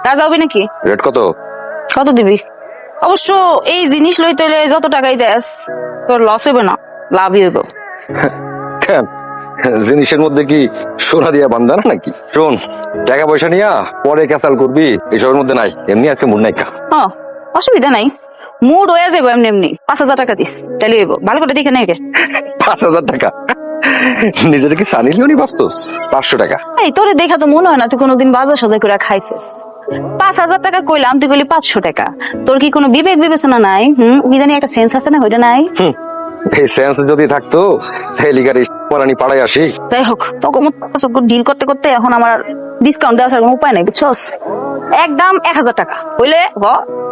রাজা হবি নাকি? রেট কত? কত দিবি? অবশ্য এই জিনিস লইতে হলে যত টাকাই দেস তোর লস হইবে না, লাভই হইব। কেন, জিনিসের মধ্যে কি সোনা দিয়া বান্ধা না নাকি? শোন, টাকা পয়সা নিয়া পরে ক্যাসাল করবি এসবের মধ্যে নাই। এমনি আজকে মুড নাই কা। অসুবিধা নাই, মুড হয়ে যাবো এমনি এমনি। 5,000 টাকা দিস, তাহলে হইব। ভালো করে দেখে নাই রে। 5,000 টাকা? নিজেটা কি সানি লিওনি ভাবছোস? 500 টাকা। এই তোরে দেখা তো মনে হয় না তুই কোনোদিন বাজার সদাই করে খাইছিস। 5,000 টাকা কইলাম, তুই কইলি 500 টাকা। তোর কি কোনো বিবেক বিবেচনা নাই? বিধানি একটা সেন্স আছে না, ওইটা নাই? এই সেন্স যদি থাকতো তাহলে গাড়ি পরানি পাড়াই আসি। যাই হোক, তোকে ডিল করতে করতে এখন আমার ডিসকাউন্ট দেওয়ার কোনো উপায় নাই, বুঝছস? একদম 1,000 টাকা হইলে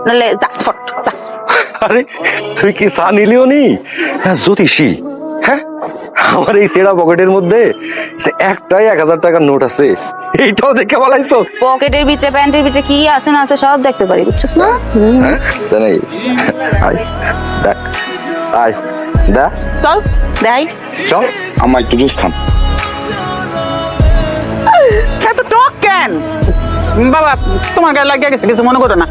নাহলে যা ফট যা। আরে তুই কি সানি লিওনি না জ্যোতিষী? হ্যাঁ, আমার এই সেরা পকেটের মধ্যে সে একটাই 1,000 টাকার নোট আছে, এইটাও দেখে বলাইছো। পকেটের ভিতরে প্যান্টের ভিতরে কি আছে না আছে সব দেখতে পারি, বুঝছস না? জানাই আয় দেখ, আয় দেখ, চল দেখ, চল আমার একটু জুস খান। এত টক কেন বাবা? তোমার গায়ে লাগিয়ে গেছে, কিছু মনে করো না।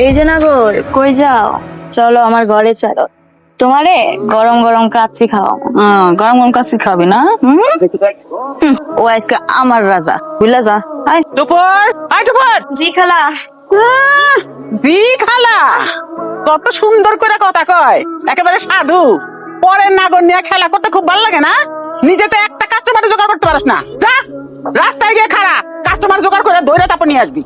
এই যে নাগর, কই যাও? চলো আমার ঘরে চলো, তোমারে গরম গরম কাচ্চি খাও। গরম গরম কাচ্চি খাবি না? ও আজকে আমার রাজা, বুঝলা? যা আয়। দুপুর, আয় দুপুর। জি খালা। জি খালা, কত সুন্দর করে কথা কয়, একেবারে সাধু। পরের নাগর নিয়ে খেলা করতে খুব ভালো লাগে না? নিজে তো একটা কাস্টমার জোগাড় করতে পারিস না। যা রাস্তায় গিয়ে খাড়া, কাস্টমার জোগাড় করে দৌড়ে তারপর নিয়ে আসবি।